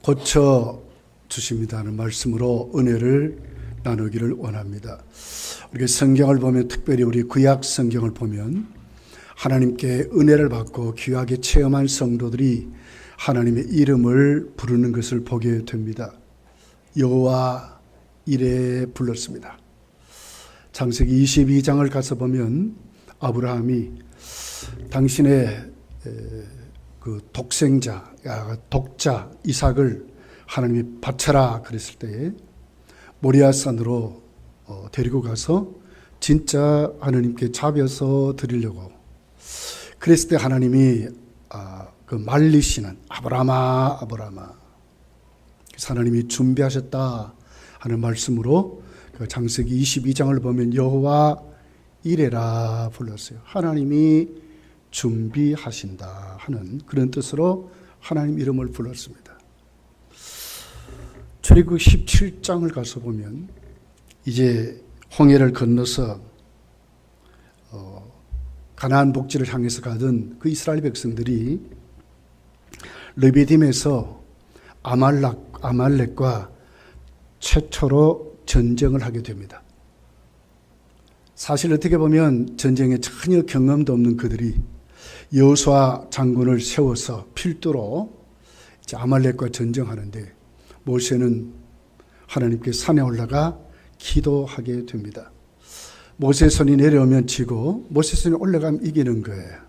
고쳐 주십니다는 말씀으로 은혜를 나누기를 원합니다. 우리가 성경을 보면, 특별히 우리 구약 성경을 보면 하나님께 은혜를 받고 귀하게 체험한 성도들이 하나님의 이름을 부르는 것을 보게 됩니다. 여호와 이레 불렀습니다. 창세기 22장을 가서 보면 아브라함이 당신의 그 독자 이삭을 하나님이 바쳐라 그랬을 때에 모리아산으로 데리고 가서 진짜 하나님께 잡여서 드리려고 그랬을 때 하나님이 그 말리시는 아브라함아 그래서 하나님이 준비하셨다 하는 말씀으로 그 창세기 22장을 보면 여호와 이레라 불렀어요. 하나님이 준비하신다 하는 그런 뜻으로 하나님 이름을 불렀습니다. 출애굽 17장을 가서 보면 이제 홍해를 건너서 가나안 복지를 향해서 가던 그 이스라엘 백성들이 르비딤에서 아말렉과 최초로 전쟁을 하게 됩니다. 사실 어떻게 보면 전쟁에 전혀 경험도 없는 그들이 여호수아 장군을 세워서 필두로 이제 아말렉과 전쟁하는데 모세는 하나님께 산에 올라가 기도하게 됩니다. 모세 손이 내려오면 지고 모세 손이 올라가면 이기는 거예요.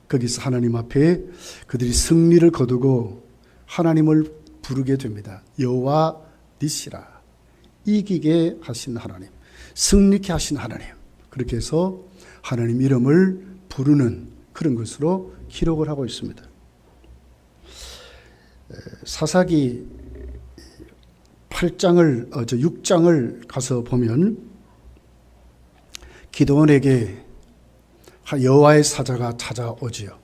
거기서 하나님 앞에 그들이 승리를 거두고 하나님을 부르게 됩니다. 여호와 니시라, 이기게 하신 하나님, 승리케 하신 하나님. 그렇게 해서 하나님 이름을 부르는 그런 것으로 기록을 하고 있습니다. 사사기 6장을 가서 보면 기드온에게 여호와의 사자가 찾아오지요.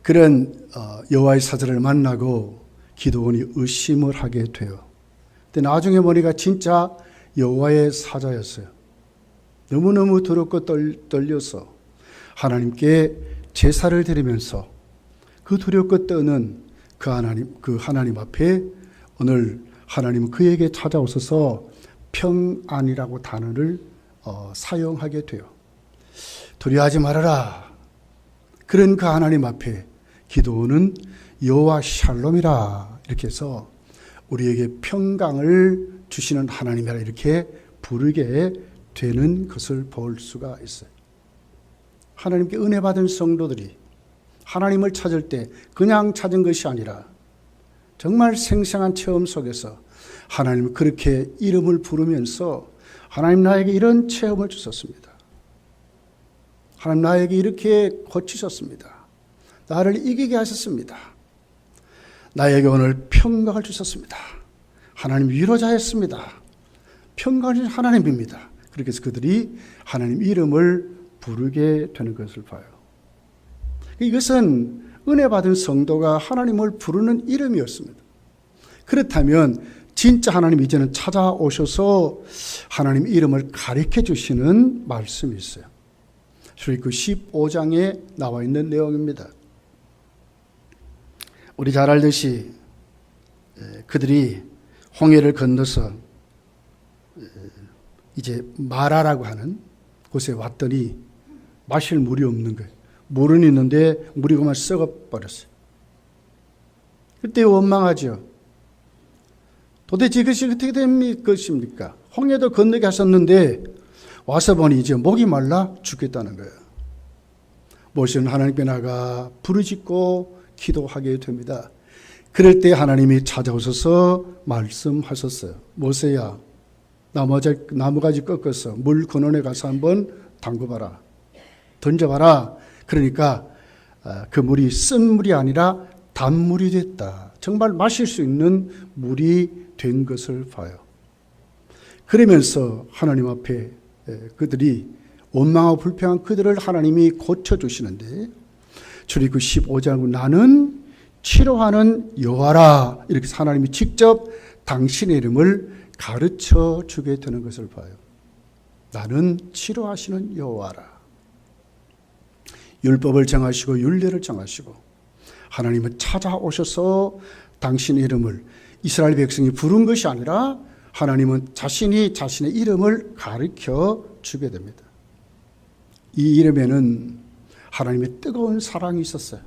그런 여호와의 사자를 만나고 기드온이 의심을 하게 돼요. 근데 나중에 보니까 진짜 여호와의 사자였어요. 너무너무 두렵고 떨려서 하나님께 제사를 드리면서 그 두렵고 떠는 그 하나님 앞에 오늘 하나님은 그에게 찾아오셔서 평안이라고 단어를 사용하게 돼요. 두려워하지 말아라. 그런 그 하나님 앞에 기도는 여호와 샬롬이라 이렇게 해서 우리에게 평강을 주시는 하나님이라 이렇게 부르게 되는 것을 볼 수가 있어요. 하나님께 은혜 받은 성도들이 하나님을 찾을 때 그냥 찾은 것이 아니라 정말 생생한 체험 속에서 하나님 그렇게 이름을 부르면서 하나님 나에게 이런 체험을 주셨습니다. 하나님 나에게 이렇게 고치셨습니다. 나를 이기게 하셨습니다. 나에게 오늘 평강을 주셨습니다. 하나님 위로자였습니다. 평강이 하나님입니다. 그렇게 해서 그들이 하나님 이름을 부르게 되는 것을 봐요. 이것은 은혜 받은 성도가 하나님을 부르는 이름이었습니다. 그렇다면 진짜 하나님 이제는 찾아오셔서 하나님 이름을 가르쳐 주시는 말씀이 있어요. 출애굽 15장에 나와 있는 내용입니다. 우리 잘 알듯이 그들이 홍해를 건너서 이제 마라라고 하는 곳에 왔더니 마실 물이 없는 거예요. 물은 있는데 물이 그만 썩어버렸어요. 그때 원망하죠. 도대체 이것이 어떻게 된 것입니까? 홍해도 건너게 하셨는데 와서 보니 이제 목이 말라 죽겠다는 거예요. 모세는 하나님께 나가 부르짖고 기도하게 됩니다. 그럴 때 하나님이 찾아오셔서 말씀하셨어요. 모세야, 나무가지 꺾어서 물 근원에 가서 한번 담궈봐라. 던져봐라. 그러니까 그 물이 쓴 물이 아니라 단물이 됐다. 정말 마실 수 있는 물이 된 것을 봐요. 그러면서 하나님 앞에 그들이 원망하고 불평한 그들을 하나님이 고쳐주시는데 출애굽 15장 나는 치료하는 여호와라 이렇게 하나님이 직접 당신의 이름을 가르쳐 주게 되는 것을 봐요. 나는 치료하시는 여호와라. 율법을 정하시고 율례를 정하시고 하나님은 찾아오셔서 당신의 이름을 이스라엘 백성이 부른 것이 아니라 하나님은 자신이 자신의 이름을 가르쳐 주게 됩니다. 이 이름에는 하나님의 뜨거운 사랑이 있었어요.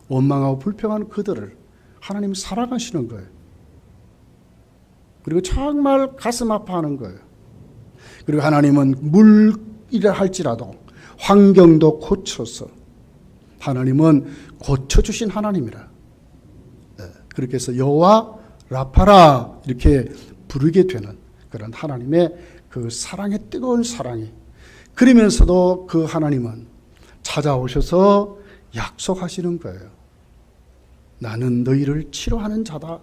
원망하고 불평하는 그들을 하나님 사랑하시는 거예요. 그리고 정말 가슴 아파하는 거예요. 그리고 하나님은 물이라 할지라도 환경도 고쳐서 하나님은 고쳐주신 하나님이라. 그렇게 해서 여호와 라파라 이렇게 부르게 되는 그런 하나님의 그 사랑의 뜨거운 사랑이, 그러면서도 그 하나님은 찾아오셔서 약속하시는 거예요. 나는 너희를 치료하는 자다.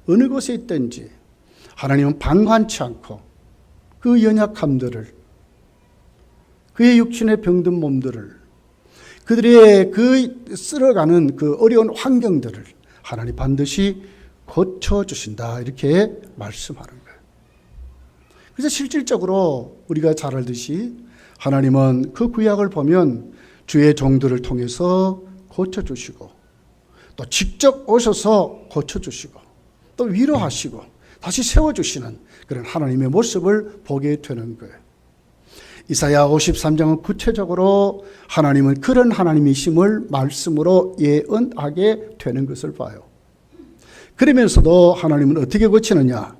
어느 곳에 있든지 하나님은 방관치 않고 그 연약함들을, 그의 육신의 병든 몸들을, 그들의 그 쓸어가는 그 어려운 환경들을 하나님 반드시 고쳐주신다, 이렇게 말씀하는 거예요. 그래서 실질적으로 우리가 잘 알듯이 하나님은 그 구약을 보면 주의 종들을 통해서 고쳐주시고, 또 직접 오셔서 고쳐주시고, 또 위로하시고 다시 세워주시는 그런 하나님의 모습을 보게 되는 거예요. 이사야 53장은 구체적으로 하나님은 그런 하나님이심을 말씀으로 예언하게 되는 것을 봐요. 그러면서도 하나님은 어떻게 고치느냐?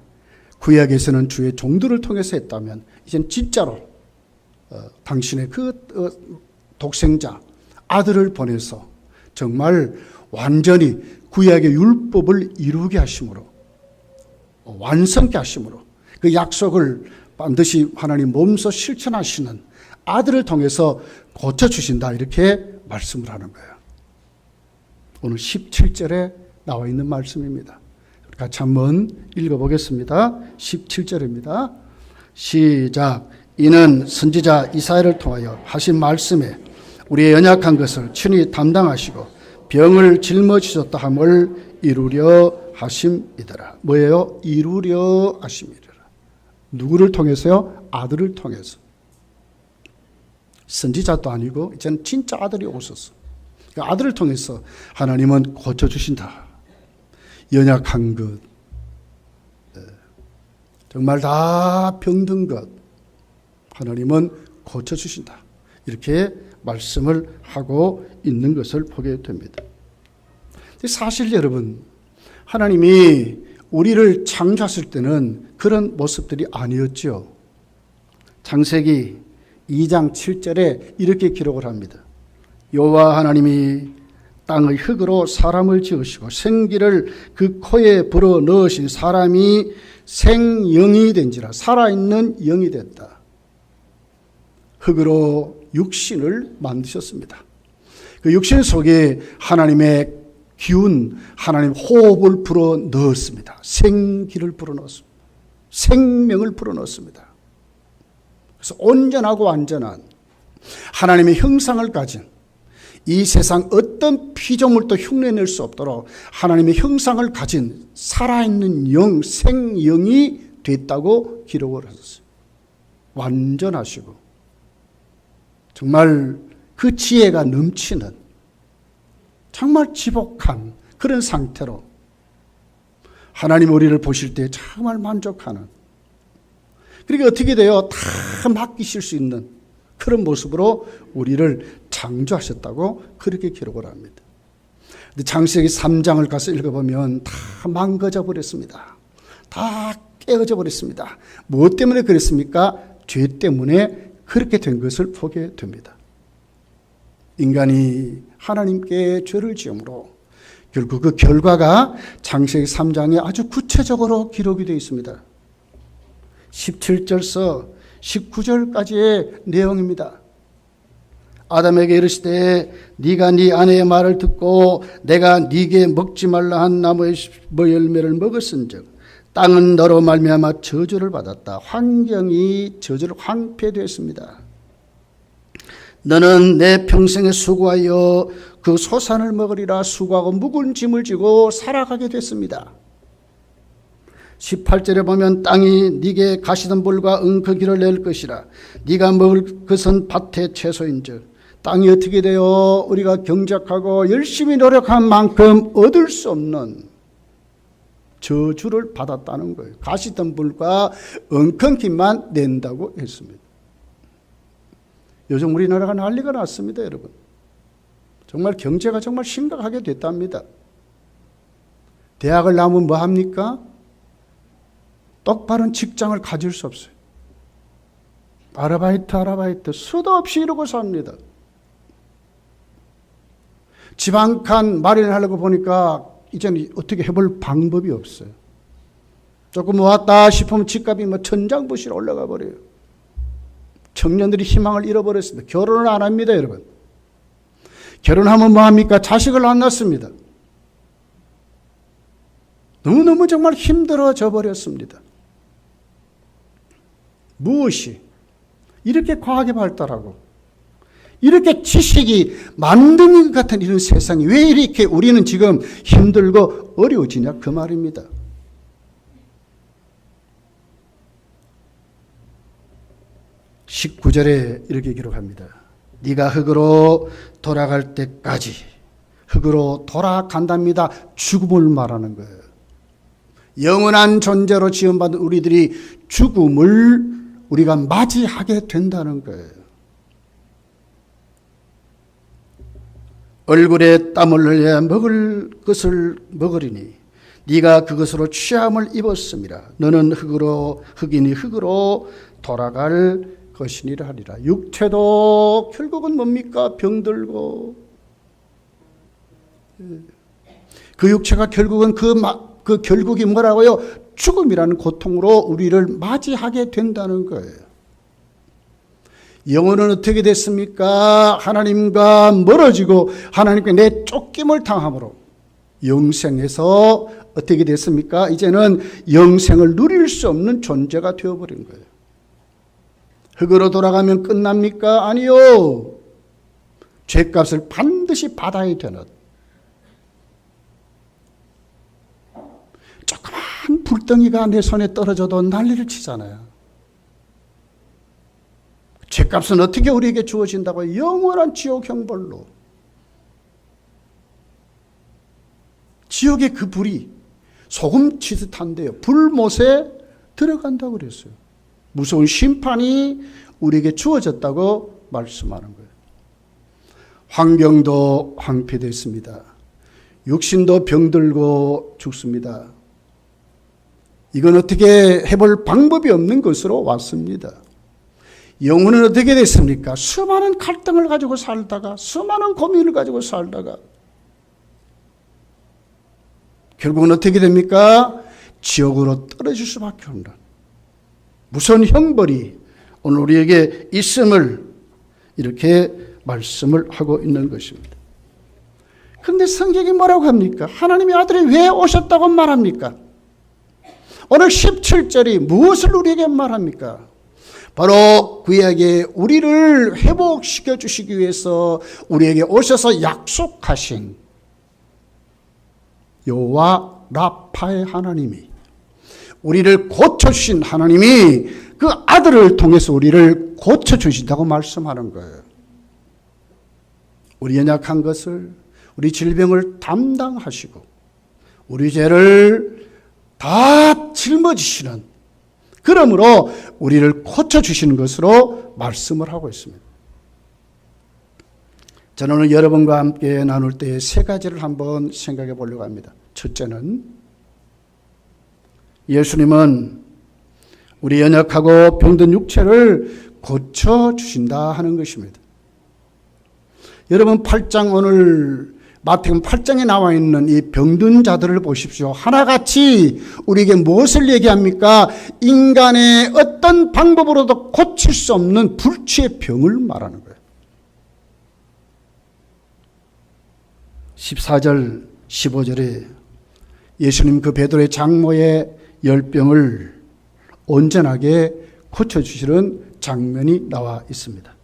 구약에서는 주의 종들을 통해서 했다면 이제는 진짜로 당신의 그 독생자 아들을 보내서 정말 완전히 구약의 율법을 이루게 하심으로, 완성케 하심으로, 그 약속을 반드시 하나님 몸소 실천하시는 아들을 통해서 고쳐주신다, 이렇게 말씀을 하는 거예요. 오늘 17절에 나와 있는 말씀입니다. 같이 한번 읽어보겠습니다. 17절입니다. 시작. 이는 선지자 이사야를 통하여 하신 말씀에 우리의 연약한 것을 친히 담당하시고 병을 짊어지셨다 함을 이루려 하심이더라. 뭐예요? 이루려 하심이더라. 누구를 통해서요? 아들을 통해서. 선지자도 아니고 이제는 진짜 아들이 오셔서 그 아들을 통해서 하나님은 고쳐주신다. 연약한 것, 정말 다 병든 것 하나님은 고쳐주신다, 이렇게 말씀을 하고 있는 것을 보게 됩니다. 사실 여러분, 하나님이 우리를 창조하실 때는 그런 모습들이 아니었죠. 창세기 2장 7절에 이렇게 기록을 합니다. 여호와 하나님이 땅의 흙으로 사람을 지으시고 생기를 그 코에 불어 넣으신 사람이 생영이 된지라. 살아있는 영이 됐다. 흙으로 육신을 만드셨습니다. 그 육신 속에 하나님의 기운, 하나님 호흡을 불어 넣었습니다. 생기를 불어 넣었습니다. 생명을 불어 넣었습니다. 그래서 온전하고 완전한 하나님의 형상을 가진, 이 세상 어떤 피조물도 흉내낼 수 없도록 하나님의 형상을 가진 살아있는 영, 생영이 됐다고 기록을 하셨어요. 완전하시고 정말 그 지혜가 넘치는, 정말 지복한 그런 상태로 하나님 우리를 보실 때 정말 만족하는, 그러니까 어떻게 돼요? 다 맡기실 수 있는 그런 모습으로 우리를 창조하셨다고 그렇게 기록을 합니다. 근데 창세기 3장을 가서 읽어보면 다 망가져 버렸습니다. 다 깨어져 버렸습니다. 무엇 때문에 그랬습니까? 죄 때문에 그렇게 된 것을 보게 됩니다. 인간이 하나님께 죄를 지음으로 결국 그 결과가 창세기 3장에 아주 구체적으로 기록이 되어 있습니다. 17절서 19절까지의 내용입니다. 아담에게 이르시되 네가 네 아내의 말을 듣고 내가 네게 먹지 말라 한 나무의 열매를 먹었은즉 땅은 너로 말미암아 저주를 받았다. 환경이 저주를 황폐되었습니다. 너는 내 평생에 수고하여 그 소산을 먹으리라. 수고하고 묵은 짐을 지고 살아가게 됐습니다. 18절에 보면 땅이 네게 가시던 볼과 그 길을 낼 것이라. 네가 먹을 것은 밭의 채소인즉 땅이 어떻게 돼요? 우리가 경작하고 열심히 노력한 만큼 얻을 수 없는 저주를 받았다는 거예요. 가시덤불과 엉겅퀴만 낸다고 했습니다. 요즘 우리나라가 난리가 났습니다, 여러분. 정말 경제가 정말 심각하게 됐답니다. 대학을 나오면 뭐 합니까? 똑바른 직장을 가질 수 없어요. 아르바이트 수도 없이 이러고 삽니다. 집 한 칸 마련하려고 보니까 이제는 어떻게 해볼 방법이 없어요. 조금 모았다 싶으면 집값이 뭐 천장부시로 올라가 버려요. 청년들이 희망을 잃어버렸습니다. 결혼을 안 합니다, 여러분. 결혼하면 뭐 합니까? 자식을 안 낳습니다. 너무너무 정말 힘들어져 버렸습니다. 무엇이 이렇게 과학이 발달하고 이렇게 지식이 만드는 것 같은 이런 세상이 왜 이렇게 우리는 지금 힘들고 어려워지냐 그 말입니다. (19절에) 이렇게 기록합니다. 네가 흙으로 돌아갈 때까지 흙으로 돌아간답니다. 죽음을 말하는 거예요. 영원한 존재로 지원받은 우리들이 죽음을 우리가 맞이하게 된다는 거예요. 얼굴에 땀을 흘려야 먹을 것을 먹으리니 네가 그것으로 취함을 입었음이라. 너는 흙이니 흙으로 돌아갈 것이니라 하리라. 육체도 결국은 뭡니까? 병들고 그 육체가 결국은 그 결국이 뭐라고요? 죽음이라는 고통으로 우리를 맞이하게 된다는 거예요. 영혼은 어떻게 됐습니까? 하나님과 멀어지고 하나님께 내쫓김을 당함으로 영생에서 어떻게 됐습니까? 이제는 영생을 누릴 수 없는 존재가 되어버린 거예요. 흙으로 돌아가면 끝납니까? 아니요. 죄값을 반드시 받아야 되는 조그만 불덩이가 내 손에 떨어져도 난리를 치잖아요. 죄값은 어떻게 우리에게 주어진다고요? 영원한 지옥 형벌로. 지옥의 그 불이 소금 치듯한데요. 불못에 들어간다고 그랬어요. 무서운 심판이 우리에게 주어졌다고 말씀하는 거예요. 환경도 황폐됐습니다. 육신도 병들고 죽습니다. 이건 어떻게 해볼 방법이 없는 것으로 왔습니다. 영혼은 어떻게 됐습니까? 수많은 갈등을 가지고 살다가 수많은 고민을 가지고 살다가 결국은 어떻게 됩니까? 지옥으로 떨어질 수밖에 없는 무서운 형벌이 오늘 우리에게 있음을 이렇게 말씀을 하고 있는 것입니다. 그런데 성경이 뭐라고 합니까? 하나님의 아들이 왜 오셨다고 말합니까? 오늘 17절이 무엇을 우리에게 말합니까? 바로 구약에 우리를 회복시켜 주시기 위해서 우리에게 오셔서 약속하신 여호와 라파의 하나님이 우리를 고쳐주신 하나님이 그 아들을 통해서 우리를 고쳐주신다고 말씀하는 거예요. 우리 연약한 것을 우리 질병을 담당하시고 우리 죄를 다 짊어지시는 그러므로 우리를 고쳐주시는 것으로 말씀을 하고 있습니다. 저는 오늘 여러분과 함께 나눌 때 세 가지를 한번 생각해 보려고 합니다. 첫째는 예수님은 우리 연약하고 병든 육체를 고쳐주신다 하는 것입니다. 여러분 8장 오늘 마태복음 8장에 나와 있는 이 병든 자들을 보십시오. 하나같이 우리에게 무엇을 얘기합니까? 인간의 어떤 방법으로도 고칠 수 없는 불치의 병을 말하는 거예요. 14절 15절에 예수님 그 베드로의 장모의 열병을 온전하게 고쳐주시는 장면이 나와 있습니다.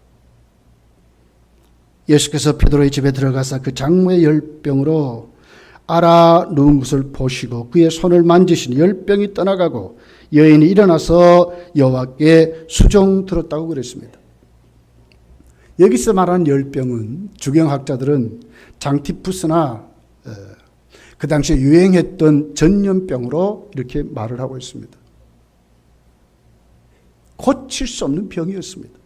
예수께서 베드로의 집에 들어가서 그 장모의 열병으로 앓아 누운 것을 보시고 그의 손을 만지시니 열병이 떠나가고 여인이 일어나서 여호와께 수종 들었다고 그랬습니다. 여기서 말하는 열병은 주경학자들은 장티푸스나 그 당시에 유행했던 전염병으로 이렇게 말을 하고 있습니다. 고칠 수 없는 병이었습니다.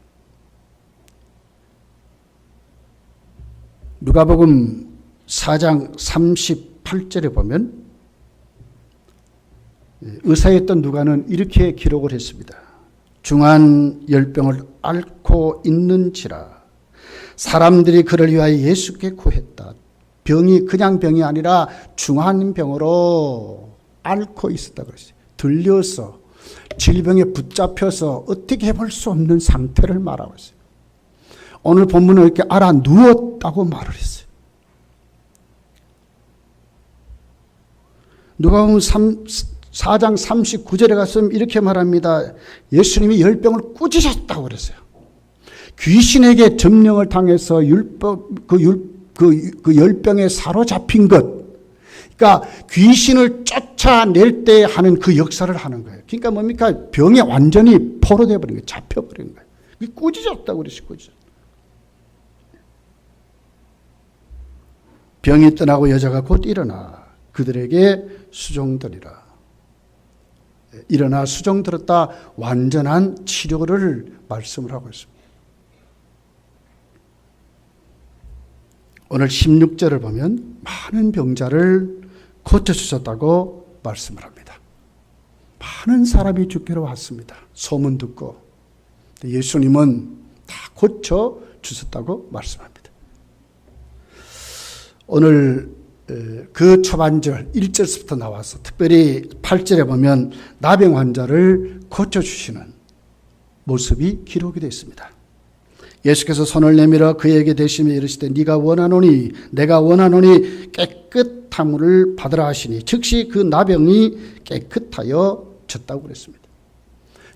누가복음 4장 38절에 보면 의사였던 누가는 이렇게 기록을 했습니다. 중한 열병을 앓고 있는지라 사람들이 그를 위하여 예수께 구했다. 병이 그냥 병이 아니라 중한 병으로 앓고 있었다 그랬어요. 들려서 질병에 붙잡혀서 어떻게 해볼 수 없는 상태를 말하고 있어요. 오늘 본문은 이렇게 알아 누웠다고 말을 했어요. 누가복음 4장 39절에 가서 이렇게 말합니다. 예수님이 열병을 꾸짖으셨다고 그랬어요. 귀신에게 점령을 당해서 그 열병에 사로잡힌 것, 그러니까 귀신을 쫓아낼 때 하는 그 역사를 하는 거예요. 그러니까 뭡니까? 병에 완전히 포로되어 버린 거예요. 잡혀버린 거예요. 그게 꾸짖었다고 그랬어요. 꾸짖었다. 병이 떠나고 여자가 곧 일어나 그들에게 수종들이라. 일어나 수종들었다. 완전한 치료를 말씀을 하고 있습니다. 오늘 16절을 보면 많은 병자를 고쳐주셨다고 말씀을 합니다. 많은 사람이 주께로 왔습니다. 소문 듣고 예수님은 다 고쳐주셨다고 말씀합니다. 오늘 그 초반절 1절부터 나와서 특별히 8절에 보면 나병 환자를 고쳐주시는 모습이 기록이 되어 있습니다. 예수께서 손을 내밀어 그에게 대시며 이르시되 네가 원하노니 내가 원하노니 깨끗함을 받으라 하시니 즉시 그 나병이 깨끗하여 졌다고 그랬습니다.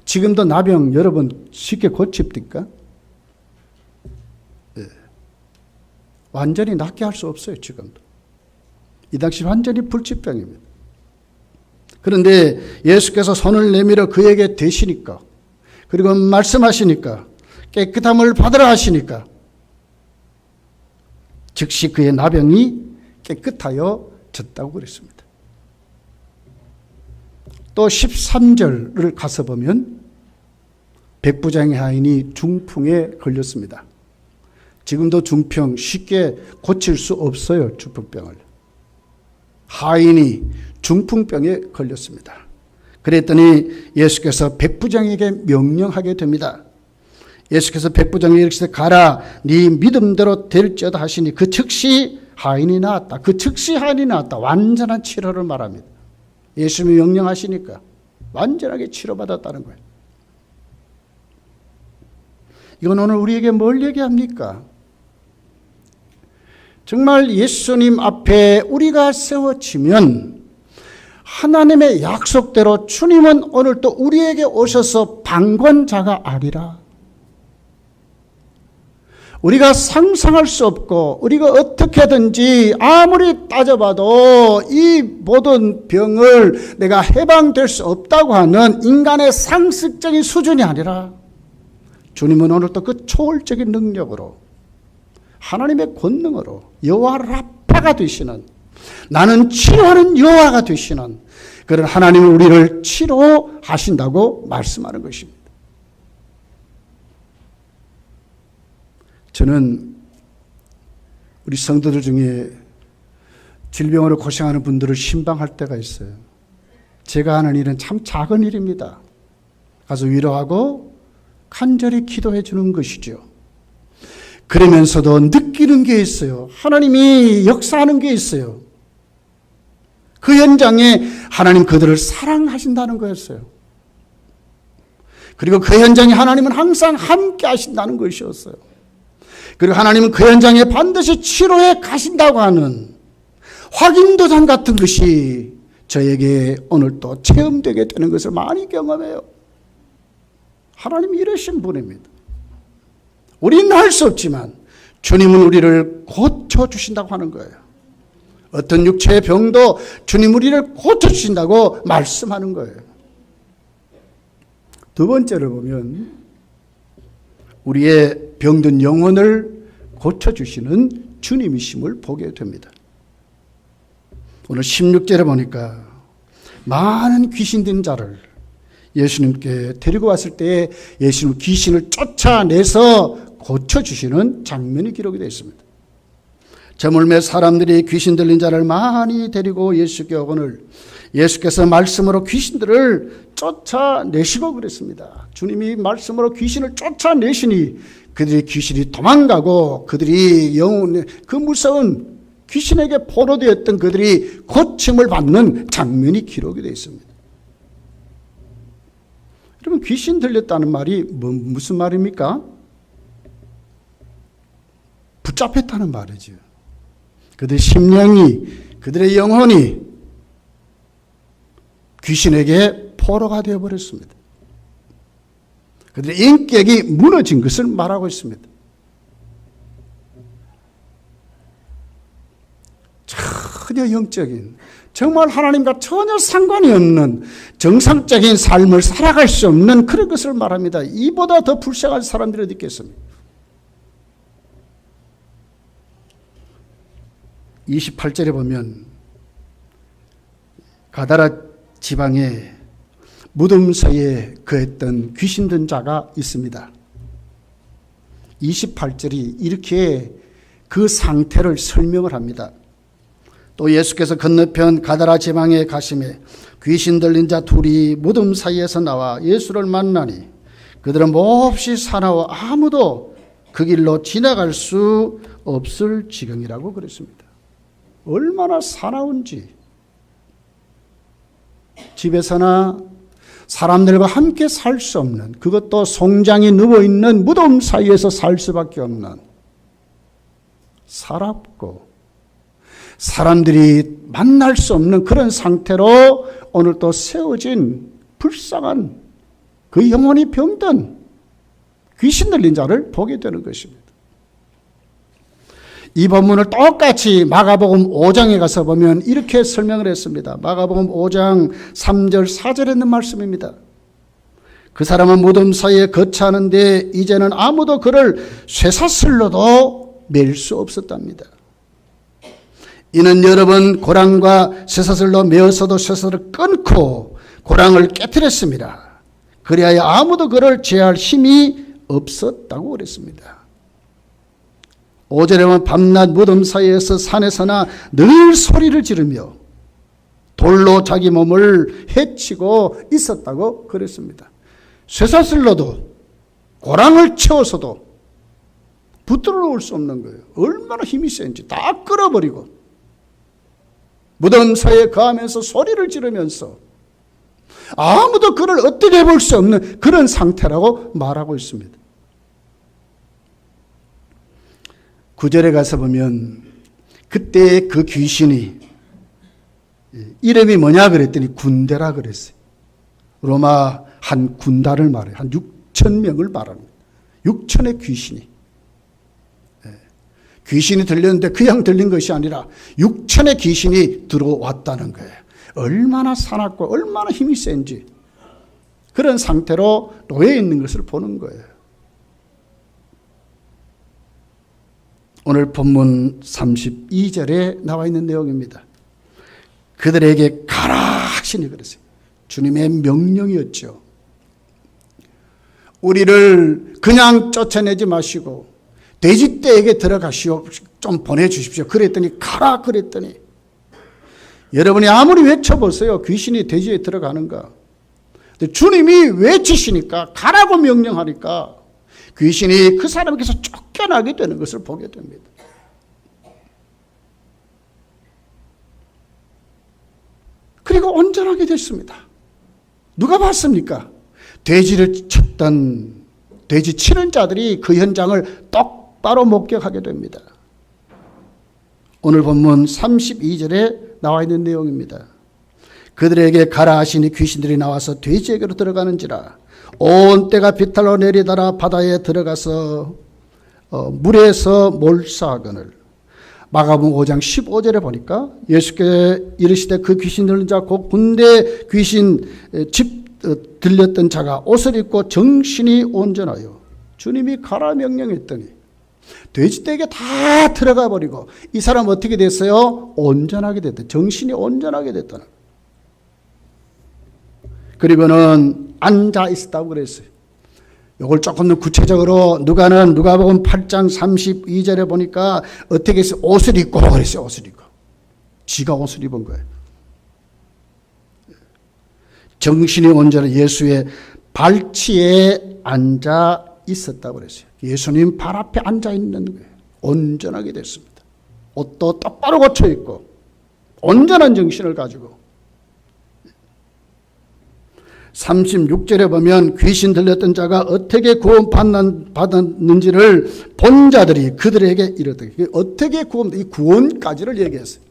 지금도 나병 여러분 쉽게 고칩니까? 네. 완전히 낫게 할 수 없어요. 지금도. 이 당시 완전히 불치병입니다. 그런데 예수께서 손을 내밀어 그에게 대시니까 그리고 말씀하시니까 깨끗함을 받으라 하시니까 즉시 그의 나병이 깨끗하여 졌다고 그랬습니다. 또 13절을 가서 보면 백부장의 하인이 중풍에 걸렸습니다. 지금도 중풍 쉽게 고칠 수 없어요. 중풍병을. 하인이 중풍병에 걸렸습니다. 그랬더니 예수께서 백부장에게 명령하게 됩니다. 예수께서 백부장에게 이르시되 가라 네 믿음대로 될지어다 하시니 그 즉시 하인이 나았다. 그 즉시 하인이 나았다. 완전한 치료를 말합니다. 예수님이 명령하시니까 완전하게 치료받았다는 거예요. 이건 오늘 우리에게 뭘 얘기합니까? 정말 예수님 앞에 우리가 세워지면 하나님의 약속대로 주님은 오늘 또 우리에게 오셔서 방관자가 아니라 우리가 상상할 수 없고 우리가 어떻게든지 아무리 따져봐도 이 모든 병을 내가 해방될 수 없다고 하는 인간의 상식적인 수준이 아니라 주님은 오늘 또 그 초월적인 능력으로 하나님의 권능으로 여호와 라파가 되시는 나는 치료하는 여호와가 되시는 그런 하나님은 우리를 치료하신다고 말씀하는 것입니다. 저는 우리 성도들 중에 질병으로 고생하는 분들을 신방할 때가 있어요. 제가 하는 일은 참 작은 일입니다. 가서 위로하고 간절히 기도해 주는 것이죠. 그러면서도 느끼는 게 있어요. 하나님이 역사하는 게 있어요. 그 현장에 하나님 그들을 사랑하신다는 거였어요. 그리고 그 현장에 하나님은 항상 함께 하신다는 것이었어요. 그리고 하나님은 그 현장에 반드시 치료해 가신다고 하는 확인도장 같은 것이 저에게 오늘 또 체험되게 되는 것을 많이 경험해요. 하나님이 이러신 분입니다. 우리는 할 수 없지만 주님은 우리를 고쳐주신다고 하는 거예요. 어떤 육체의 병도 주님 우리를 고쳐주신다고 말씀하는 거예요. 두 번째를 보면 우리의 병든 영혼을 고쳐주시는 주님이심을 보게 됩니다. 오늘 16절에 보니까 많은 귀신 든 자를 예수님께 데리고 왔을 때 예수님 귀신을 쫓아내서 고쳐주시는 장면이 기록이 되어 있습니다. 저물매 사람들이 귀신 들린 자를 많이 데리고 예수께 오거늘 예수께서 말씀으로 귀신들을 쫓아내시고 그랬습니다. 주님이 말씀으로 귀신을 쫓아내시니 그들이 귀신이 도망가고 그들이 그 무서운 귀신에게 포로되었던 그들이 고침을 받는 장면이 기록이 되어 있습니다. 여러분, 귀신 들렸다는 말이 무슨 말입니까? 붙잡혔다는 말이죠. 그들의 심령이, 그들의 영혼이 귀신에게 포로가 되어버렸습니다. 그들의 인격이 무너진 것을 말하고 있습니다. 전혀 영적인, 정말 하나님과 전혀 상관이 없는 정상적인 삶을 살아갈 수 없는 그런 것을 말합니다. 이보다 더 불쌍한 사람들이 어디 있겠습니까? 28절에 보면 가다라 지방에 무덤 사이에 거했던 귀신 든 자가 있습니다. 28절이 이렇게 그 상태를 설명을 합니다. 또 예수께서 건너편 가다라 지방에 가시매 귀신 들린 자 둘이 무덤 사이에서 나와 예수를 만나니 그들은 몹시 사나워 아무도 그 길로 지나갈 수 없을 지경이라고 그랬습니다. 얼마나 사나운지. 집에서나 사람들과 함께 살 수 없는, 그것도 송장이 누워있는 무덤 사이에서 살 수밖에 없는 사납고 사람들이 만날 수 없는 그런 상태로 오늘 또 세워진 불쌍한 그 영혼이 병든 귀신 들린 자를 보게 되는 것입니다. 이 본문을 똑같이 마가복음 5장에 가서 보면 이렇게 설명을 했습니다. 마가복음 5장 3절 4절에 있는 말씀입니다. 그 사람은 무덤 사이에 거처하는데 이제는 아무도 그를 쇠사슬로도 맬 수 없었답니다. 이는 여러 번 고랑과 쇠사슬로 메어서도 쇠사슬을 끊고 고랑을 깨뜨렸습니다. 그리하여 아무도 그를 제할 힘이 없었다고 그랬습니다. 5절에 보면 밤낮 무덤 사이에서 산에서나 늘 소리를 지르며 돌로 자기 몸을 해치고 있었다고 그랬습니다. 쇠사슬로도 고랑을 채워서도 붙들어 놓을 수 없는 거예요. 얼마나 힘이 센지 다 끌어버리고 무덤 사이에 거하면서 소리를 지르면서 아무도 그를 어떻게 볼 수 없는 그런 상태라고 말하고 있습니다. 9절에 가서 보면 그때 그 귀신이 이름이 뭐냐 그랬더니 군대라 그랬어요. 로마 한 군단을 말해요. 한 6천 명을 말합니다. 6천의 귀신이. 귀신이 들렸는데 그냥 들린 것이 아니라 6천의 귀신이 들어왔다는 거예요. 얼마나 사납고 얼마나 힘이 센지 그런 상태로 놓여 있는 것을 보는 거예요. 오늘 본문 32절에 나와 있는 내용입니다. 그들에게 가라 하시니 그랬어요. 주님의 명령이었죠. 우리를 그냥 쫓아내지 마시고 돼지떼에게 들어가시오. 좀 보내주십시오. 그랬더니 가라 그랬더니 여러분이 아무리 외쳐보세요. 귀신이 돼지에 들어가는가. 근데 주님이 외치시니까 가라고 명령하니까 귀신이 그 사람에게서 쫓겨나게 되는 것을 보게 됩니다. 그리고 온전하게 됐습니다. 누가 봤습니까? 돼지를 쳤던 돼지 치는 자들이 그 현장을 똑바로 목격하게 됩니다. 오늘 본문 32절에 나와 있는 내용입니다. 그들에게 가라 하시니 귀신들이 나와서 돼지에게로 들어가는지라 온 때가 비탈로 내리다라 바다에 들어가서 물에서 몰사하거늘. 마가복음 5장 15절에 보니까 예수께 이르시되 그 귀신 들린 자 곧 군대 귀신 집 들렸던 자가 옷을 입고 정신이 온전하여 주님이 가라 명령했더니 돼지떼에게 다 들어가 버리고 이 사람 어떻게 됐어요? 온전하게 됐다. 정신이 온전하게 됐다는. 그리고는 앉아 있었다고 그랬어요. 이걸 조금 더 구체적으로 누가복음 8장 32절에 보니까 어떻게 했어요? 옷을 입고 그랬어요. 옷을 입고. 지가 옷을 입은 거예요. 정신이 온전한 예수의 발치에 앉아 있었다고 그랬어요. 예수님 발 앞에 앉아 있는 거예요. 온전하게 됐습니다. 옷도 똑바로 고쳐 입고 온전한 정신을 가지고 36절에 보면 귀신 들렸던 자가 어떻게 구원받았는지를 본 자들이 그들에게 이르되 어떻게 이 구원까지를 얘기했어요.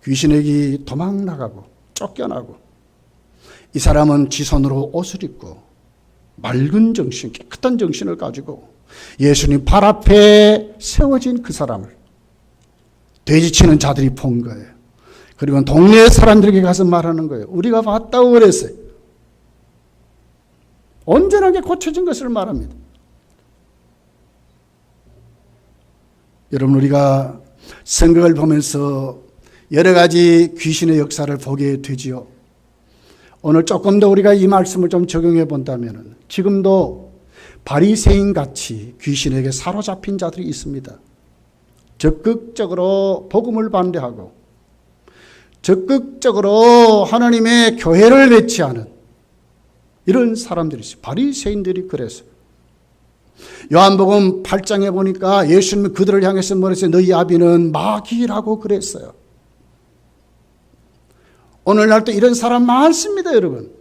귀신에게 도망 나가고 쫓겨나고 이 사람은 지 손으로 옷을 입고 맑은 정신, 깨끗한 정신을 가지고 예수님 발 앞에 세워진 그 사람을 돼지치는 자들이 본 거예요. 그리고 동네 사람들에게 가서 말하는 거예요. 우리가 봤다고 그랬어요. 온전하게 고쳐진 것을 말합니다. 여러분, 우리가 성경을 보면서 여러 가지 귀신의 역사를 보게 되지요. 오늘 조금 더 우리가 이 말씀을 좀 적용해 본다면 지금도 바리새인 같이 귀신에게 사로잡힌 자들이 있습니다. 적극적으로 복음을 반대하고 적극적으로 하나님의 교회를 배치하는 이런 사람들이 있어요. 바리새인들이 그랬어요. 요한복음 8장에 보니까 예수님이 그들을 향해서 뭐랬어요? 너희 아비는 마귀라고 그랬어요. 오늘날도 이런 사람 많습니다, 여러분.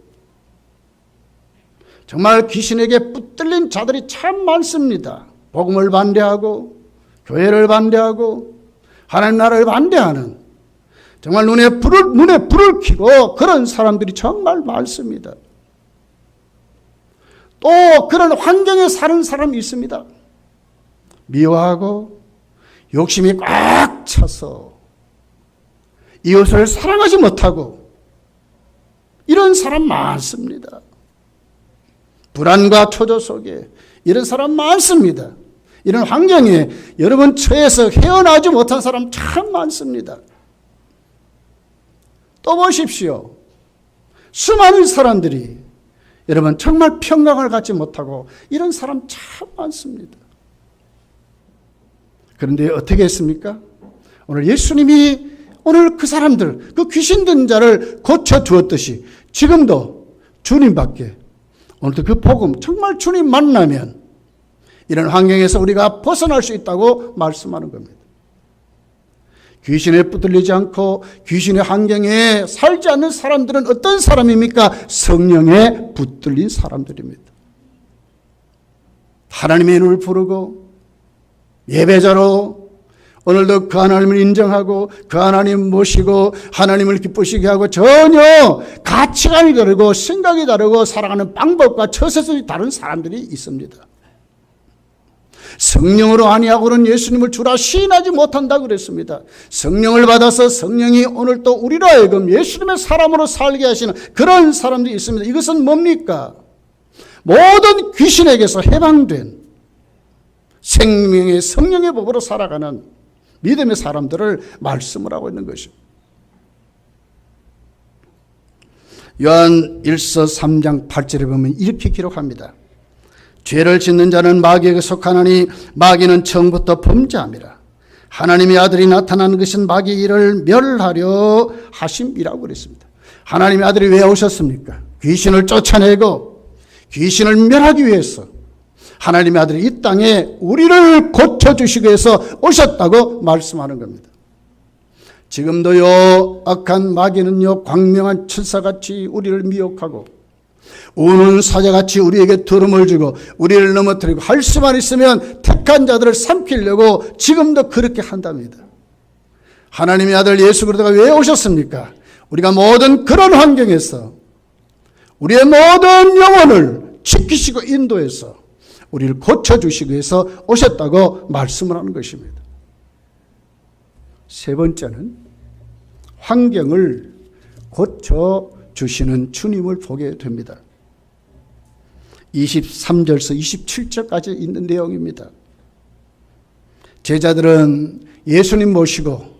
정말 귀신에게 붙들린 자들이 참 많습니다. 복음을 반대하고 교회를 반대하고 하나님 나라를 반대하는 정말 눈에 불을 켜고 그런 사람들이 정말 많습니다. 또 그런 환경에 사는 사람이 있습니다. 미워하고 욕심이 꽉 차서 이웃을 사랑하지 못하고 이런 사람 많습니다. 불안과 초조 속에 이런 사람 많습니다. 이런 환경에 여러분 처해서 헤어나지 못한 사람 참 많습니다. 또 보십시오. 수많은 사람들이 여러분 정말 평강을 갖지 못하고 이런 사람 참 많습니다. 그런데 어떻게 했습니까? 오늘 예수님이 오늘 그 사람들, 그 귀신 든 자를 고쳐주었듯이 지금도 주님밖에 오늘도 그 복음 정말 주님 만나면 이런 환경에서 우리가 벗어날 수 있다고 말씀하는 겁니다. 귀신에 붙들리지 않고 귀신의 환경에 살지 않는 사람들은 어떤 사람입니까? 성령에 붙들린 사람들입니다. 하나님의 이름을 부르고 예배자로 오늘도 그 하나님을 인정하고 그 하나님 모시고 하나님을 기쁘시게 하고 전혀 가치관이 다르고 생각이 다르고 살아가는 방법과 처세술이 다른 사람들이 있습니다. 성령으로 아니하고는 예수님을 주라 시인하지 못한다고 그랬습니다. 성령을 받아서 성령이 오늘 또 우리로 하여금 예수님의 사람으로 살게 하시는 그런 사람들이 있습니다. 이것은 뭡니까? 모든 귀신에게서 해방된 생명의 성령의 법으로 살아가는 믿음의 사람들을 말씀을 하고 있는 것입니다. 요한 1서 3장 8절에 보면 이렇게 기록합니다. 죄를 짓는 자는 마귀에게 속하나니 마귀는 처음부터 범죄함이라. 하나님의 아들이 나타나는 것은 마귀의 일을 멸하려 하심이라고 그랬습니다. 하나님의 아들이 왜 오셨습니까? 귀신을 쫓아내고 귀신을 멸하기 위해서 하나님의 아들이 이 땅에 우리를 고쳐주시기 위해서 오셨다고 말씀하는 겁니다. 지금도요 악한 마귀는요 광명한 천사같이 우리를 미혹하고 우는 사자같이 우리에게 두름을 주고 우리를 넘어뜨리고 할 수만 있으면 택한 자들을 삼키려고 지금도 그렇게 한답니다. 하나님의 아들 예수 그리스도가 왜 오셨습니까? 우리가 모든 그런 환경에서 우리의 모든 영혼을 지키시고 인도해서 우리를 고쳐주시기 위해서 오셨다고 말씀을 하는 것입니다. 세 번째는 환경을 고쳐주시는 주님을 보게 됩니다. 23절에서 27절까지 있는 내용입니다. 제자들은 예수님 모시고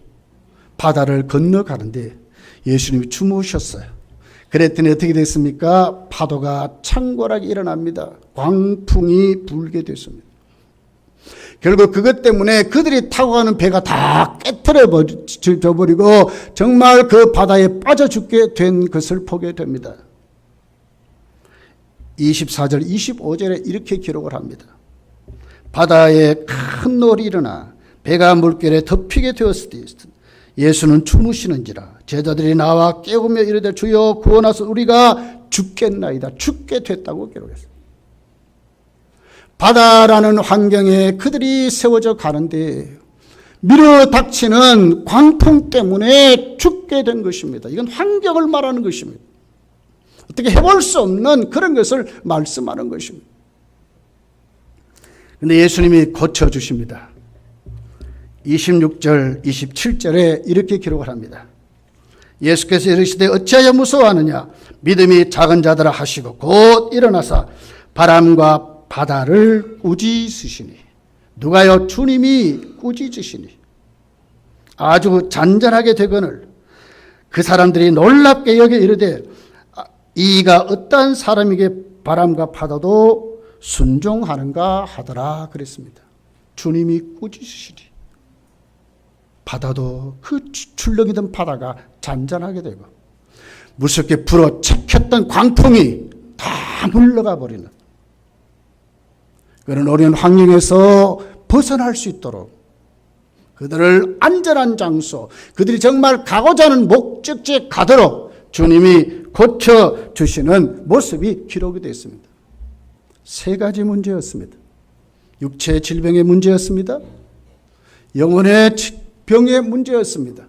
바다를 건너가는데 예수님이 주무셨어요. 그랬더니 어떻게 됐습니까? 파도가 창궐하게 일어납니다. 광풍이 불게 됐습니다. 결국 그것 때문에 그들이 타고 가는 배가 다 깨트려 버리고 정말 그 바다에 빠져 죽게 된 것을 보게 됩니다. 24절, 25절에 이렇게 기록을 합니다. 바다에 큰 노을이 일어나 배가 물결에 덮이게 되었을 때 예수는 주무시는지라 제자들이 나와 깨우며 이르되 주여 구원하소서 우리가 죽겠나이다. 죽게 됐다고 기록했어요. 바다라는 환경에 그들이 세워져 가는데 밀어닥치는 광풍 때문에 죽게 된 것입니다. 이건 환경을 말하는 것입니다. 어떻게 해볼 수 없는 그런 것을 말씀하는 것입니다. 그런데 예수님이 고쳐주십니다. 26절, 27절에 이렇게 기록을 합니다. 예수께서 이르시되 어찌하여 무서워하느냐 믿음이 작은 자들아 하시고 곧 일어나사 바람과 바다를 꾸짖으시니 누가요 주님이 꾸짖으시니 아주 잔잔하게 되거늘 그 사람들이 놀랍게 여겨 이르되 이가 어떠한 사람에게 바람과 바다도 순종하는가 하더라 그랬습니다. 주님이 꾸짖으시니 바다도 그 출렁이던 바다가 잔잔하게 되고 무섭게 불어 책혔던 광풍이 다 물러가 버리는 그런 어려운 환경에서 벗어날 수 있도록 그들을 안전한 장소, 그들이 정말 가고자 하는 목적지에 가도록 주님이 고쳐주시는 모습이 기록이 되어 있습니다. 세 가지 문제였습니다. 육체의 질병의 문제였습니다. 영혼의 병의 문제였습니다.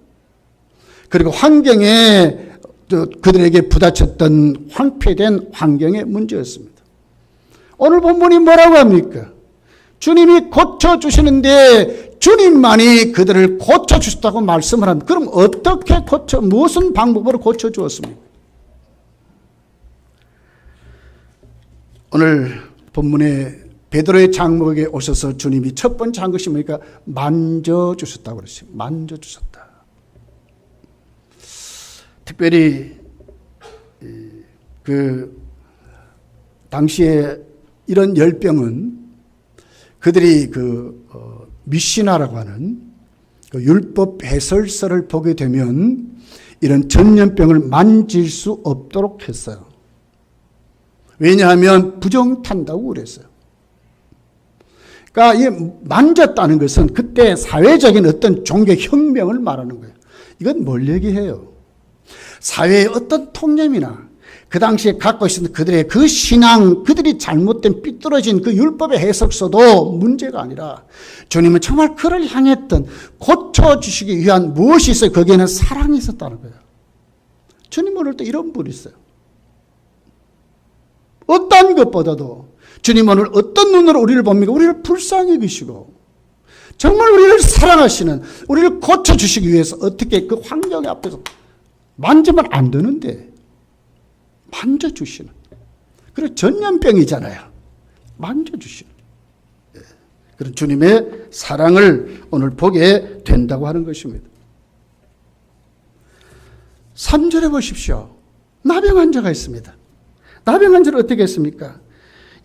그리고 환경에 그들에게 부딪혔던 황폐된 환경의 문제였습니다. 오늘 본문이 뭐라고 합니까? 주님이 고쳐주시는데 주님만이 그들을 고쳐주셨다고 말씀을 합니다. 그럼 어떻게 무슨 방법으로 고쳐주었습니까? 오늘 본문에 베드로의 장막에 오셔서 주님이 첫 번째 한 것이 뭡니까? 만져주셨다고 그랬어요. 만져주셨다. 특별히 그 당시에 이런 열병은 그들이 미시나라고 하는 그 율법 해설서를 보게 되면 이런 전염병을 만질 수 없도록 했어요. 왜냐하면 부정탄다고 그랬어요. 그러니까 이 만졌다는 것은 그때 사회적인 어떤 종교 혁명을 말하는 거예요. 이건 뭘 얘기해요? 사회의 어떤 통념이나 그 당시에 갖고 있었던 그들의 그 신앙, 그들이 잘못된 삐뚤어진 그 율법의 해석서도 문제가 아니라 주님은 정말 그를 향했던 고쳐주시기 위한 무엇이 있어요? 거기에는 사랑이 있었다는 거예요. 주님 오늘 또 이런 분이 있어요. 어떤 것보다도 주님 오늘 어떤 눈으로 우리를 봅니까? 우리를 불쌍히 여기시고 정말 우리를 사랑하시는, 우리를 고쳐주시기 위해서 어떻게 그 환경 앞에서 만지면 안 되는데 만져주시는, 그리고 전염병이잖아요. 만져주시는 그런 주님의 사랑을 오늘 보게 된다고 하는 것입니다. 3절에 보십시오. 나병 환자가 있습니다. 나병 환자를 어떻게 했습니까?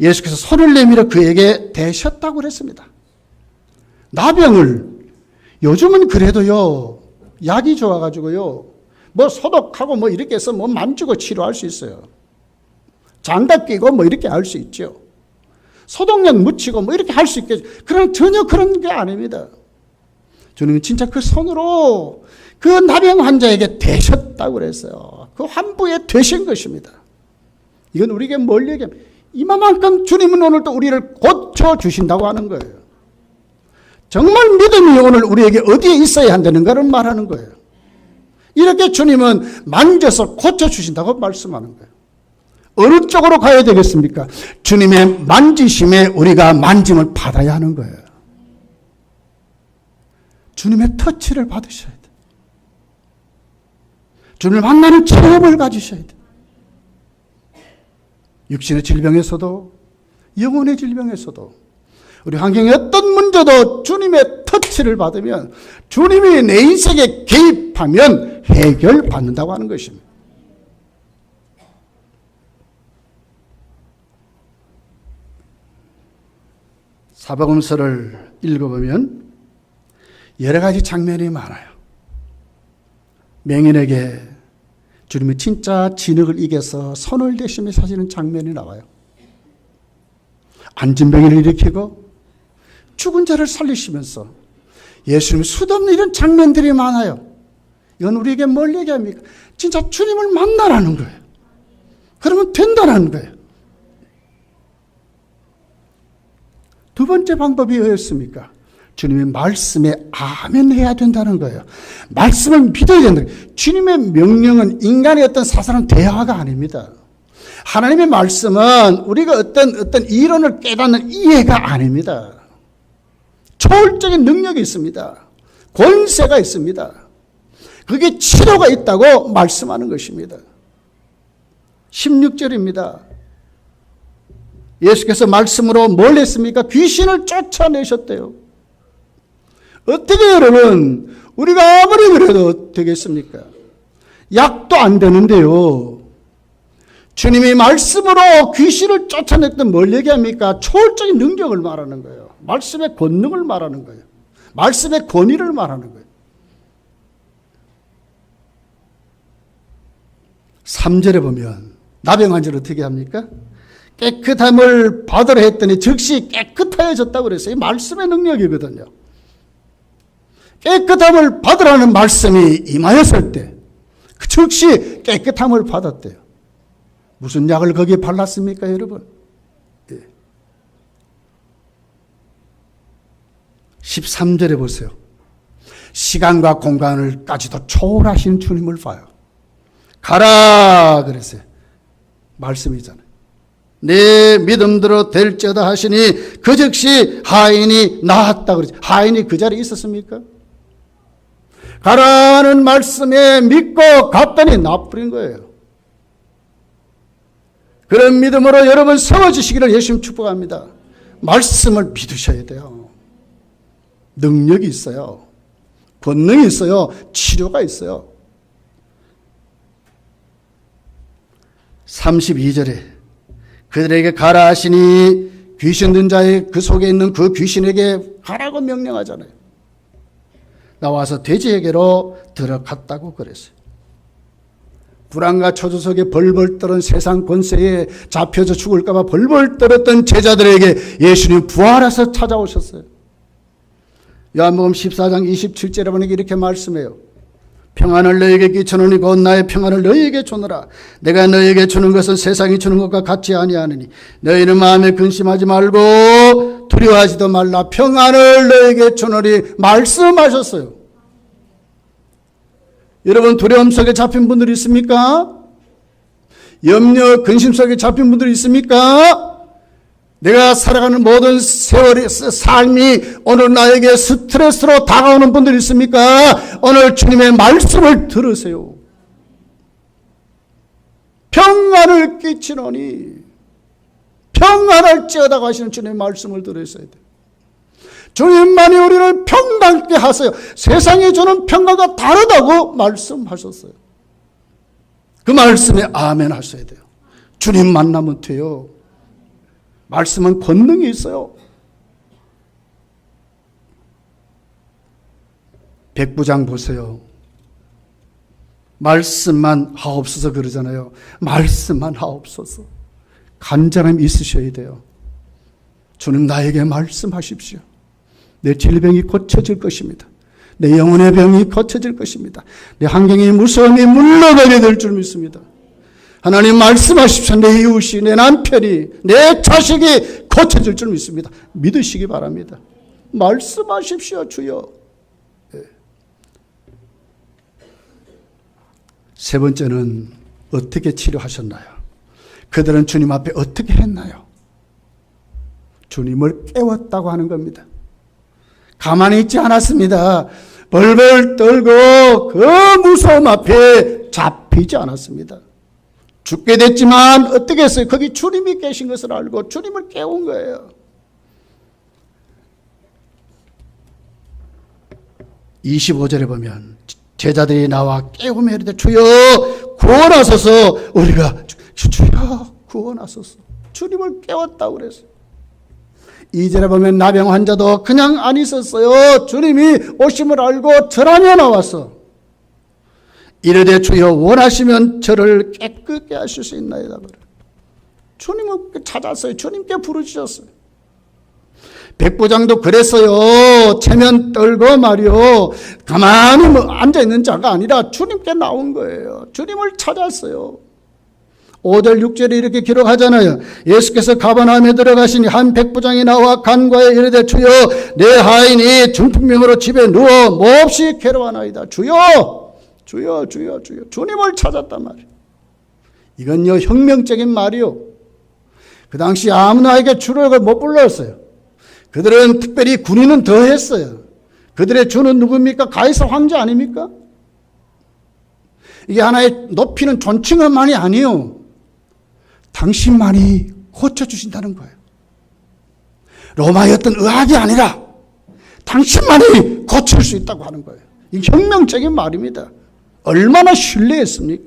예수께서 손을 내밀어 그에게 대셨다고 그랬습니다. 나병을 요즘은 그래도요 약이 좋아가지고요 뭐 소독하고 뭐 이렇게 해서 뭐 만지고 치료할 수 있어요. 장갑 끼고 뭐 이렇게 할 수 있죠. 소독약 묻히고 뭐 이렇게 할 수 있겠죠. 그러나 전혀 그런 게 아닙니다. 주님은 진짜 그 손으로 그 나병 환자에게 대셨다고 그랬어요. 그 환부에 되신 것입니다. 이건 우리에게 뭘 얘기하면 이만큼 주님은 오늘 또 우리를 고쳐주신다고 하는 거예요. 정말 믿음이 오늘 우리에게 어디에 있어야 한다는가를 말하는 거예요. 이렇게 주님은 만져서 고쳐주신다고 말씀하는 거예요. 어느 쪽으로 가야 되겠습니까? 주님의 만지심에 우리가 만짐을 받아야 하는 거예요. 주님의 터치를 받으셔야 돼요. 주님을 만나는 체험을 가지셔야 돼요. 육신의 질병에서도 영혼의 질병에서도 우리 환경의 어떤 문제도 주님의 터치를 받으면, 주님이 내 인생에 개입하면 해결받는다고 하는 것입니다. 사복음서를 읽어보면 여러 가지 장면이 많아요. 맹인에게 주님이 진짜 진흙을 이겨서 손을 대시며 사시는 장면이 나와요. 안진병을 일으키고 죽은 자를 살리시면서 예수님이 수없는 이런 장면들이 많아요. 이건 우리에게 뭘 얘기합니까? 진짜 주님을 만나라는 거예요. 그러면 된다는 거예요. 두 번째 방법이 뭐였습니까? 주님의 말씀에 아멘 해야 된다는 거예요. 말씀을 믿어야 된다. 주님의 명령은 인간의 어떤 사사로운 대화가 아닙니다. 하나님의 말씀은 우리가 어떤 이론을 깨닫는 이해가 아닙니다. 초월적인 능력이 있습니다. 권세가 있습니다. 그게 치료가 있다고 말씀하는 것입니다. 16절입니다. 예수께서 말씀으로 뭘 했습니까? 귀신을 쫓아내셨대요. 어떻게 여러분, 우리가 아무리 그래도 되겠습니까? 약도 안 되는데요. 주님이 말씀으로 귀신을 쫓아냈던 뭘 얘기합니까? 초월적인 능력을 말하는 거예요. 말씀의 권능을 말하는 거예요. 말씀의 권위를 말하는 거예요. 3절에 보면 나병 환자를 어떻게 합니까? 깨끗함을 받으라 했더니 즉시 깨끗하여졌다고 그랬어요. 이 말씀의 능력이거든요. 깨끗함을 받으라는 말씀이 임하였을 때 즉시 깨끗함을 받았대요. 무슨 약을 거기에 발랐습니까, 여러분? 13절에 보세요. 시간과 공간을까지도 초월하신 주님을 봐요. 가라 그랬어요. 말씀이잖아요. 내 믿음대로 될지어다 하시니 그 즉시 하인이 나았다 그러죠. 하인이 그 자리에 있었습니까? 가라는 말씀에 믿고 갔더니 나버린 거예요. 그런 믿음으로 여러분 세워지시기를 예수님 축복합니다. 말씀을 믿으셔야 돼요. 능력이 있어요. 권능이 있어요. 치료가 있어요. 32절에 그들에게 가라 하시니 귀신 든 자의 그 속에 있는 그 귀신에게 가라고 명령하잖아요. 나와서 돼지에게로 들어갔다고 그랬어요. 불안과 초조 속에 벌벌 떠는 세상 권세에 잡혀서 죽을까 봐 벌벌 떨었던 제자들에게 예수님 부활해서 찾아오셨어요. 요한복음 14장 27절에 보니까 이렇게 말씀해요. 평안을 너희에게 끼쳐노니 곧 나의 평안을 너희에게 주노라. 내가 너희에게 주는 것은 세상이 주는 것과 같지 아니하느니 너희는 마음에 근심하지 말고 두려워하지도 말라. 평안을 너희에게 주노니 말씀하셨어요. 여러분 두려움 속에 잡힌 분들이 있습니까? 염려, 근심 속에 잡힌 분들이 있습니까? 내가 살아가는 모든 세월의 삶이 오늘 나에게 스트레스로 다가오는 분들이 있습니까? 오늘 주님의 말씀을 들으세요. 평안을 끼치노니 평안할지어다 하시는 주님의 말씀을 들으셔야 돼요. 주님만이 우리를 평강케 하세요. 세상이 주는 평강과 다르다고 말씀하셨어요. 그 말씀에 아멘 하셔야 돼요. 주님 만나면 돼요. 말씀은 권능이 있어요. 백부장 보세요. 말씀만 하옵소서 그러잖아요. 말씀만 하옵소서. 간절함이 있으셔야 돼요. 주님 나에게 말씀하십시오. 내 질병이 고쳐질 것입니다. 내 영혼의 병이 고쳐질 것입니다. 내 환경의 무서움이 물러가게 될 줄 믿습니다. 하나님 말씀하십시오. 내 이웃이, 내 남편이, 내 자식이 고쳐질 줄 믿습니다. 믿으시기 바랍니다. 말씀하십시오, 주여. 네. 세 번째는 어떻게 치료하셨나요? 그들은 주님 앞에 어떻게 했나요? 주님을 깨웠다고 하는 겁니다. 가만히 있지 않았습니다. 벌벌 떨고 그 무서움 앞에 잡히지 않았습니다. 죽게 됐지만 어떻게 했어요? 거기 주님이 계신 것을 알고 주님을 깨운 거예요. 25절에 보면 제자들이 나와 깨우며 이르되 주여 구원하소서. 우리가 주여 구원하소서. 주님을 깨웠다고 그랬어요. 2절에 보면 나병 환자도 그냥 안 있었어요. 주님이 오심을 알고 절하며 나왔어. 이르되 주여 원하시면 저를 깨끗게 하실 수 있나이다. 주님을 찾았어요. 주님께 부르짖었어요. 백부장도 그랬어요. 체면 떨고 말이요. 가만히 앉아있는 자가 아니라 주님께 나온 거예요. 주님을 찾았어요. 5절 6절에 이렇게 기록하잖아요. 예수께서 가버나움에 들어가시니 한 백부장이 나와 간과에 이르되 주여 내 하인이 중풍병으로 집에 누워 몹시 괴로워하나이다. 주여 주여 주여 주여. 주님을 찾았단 말이에요. 이건요 혁명적인 말이요. 그 당시 아무나에게 주를 못 불렀어요. 그들은 특별히 군인은 더 했어요. 그들의 주는 누굽니까? 가이사 황제 아닙니까? 이게 하나의 높이는 존칭만이 아니에요. 당신만이 고쳐주신다는 거예요. 로마의 어떤 의학이 아니라 당신만이 고칠 수 있다고 하는 거예요. 이 혁명적인 말입니다. 얼마나 신뢰했습니까?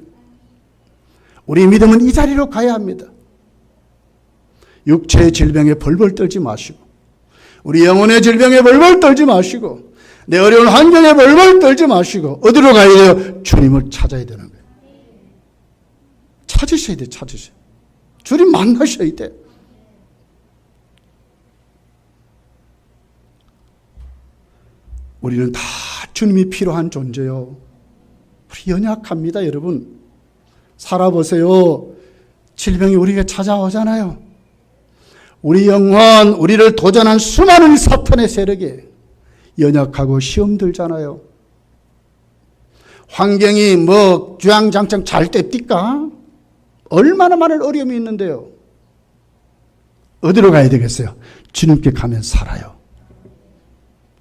우리 믿음은 이 자리로 가야 합니다. 육체의 질병에 벌벌 떨지 마시고 우리 영혼의 질병에 벌벌 떨지 마시고 내 어려운 환경에 벌벌 떨지 마시고 어디로 가야 돼요? 주님을 찾아야 되는 거예요. 찾으셔야 돼요. 찾으셔야 돼요. 주님 만나셔야 돼요. 우리는 다 주님이 필요한 존재요. 우리 연약합니다, 여러분. 살아보세요. 질병이 우리에게 찾아오잖아요. 우리 영혼, 우리를 도전한 수많은 사탄의 세력에 연약하고 시험 들잖아요. 환경이 주양장창 잘 됩니까? 얼마나 많은 어려움이 있는데요. 어디로 가야 되겠어요? 주님께 가면 살아요.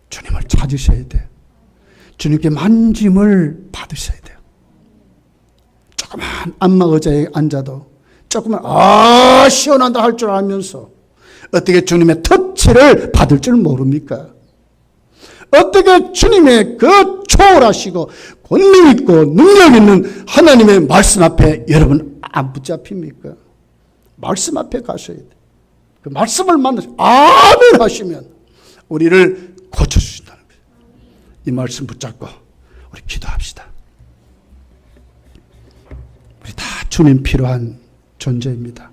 주님을 찾으셔야 돼요. 주님께 만짐을 받으셔야 돼요. 조그만 안마 의자에 앉아도 조그만 시원하다 할 줄 알면서 어떻게 주님의 터치를 받을 줄 모릅니까? 어떻게 주님의 그 초월하시고 권능 있고 능력 있는 하나님의 말씀 앞에 여러분 안 붙잡힙니까? 말씀 앞에 가셔야 돼요. 그 말씀을 만나서 아멘 하시면 우리를 고쳐주신다는 거예요. 이 말씀 붙잡고 우리 기도합시다. 우리 다 주님 필요한 존재입니다.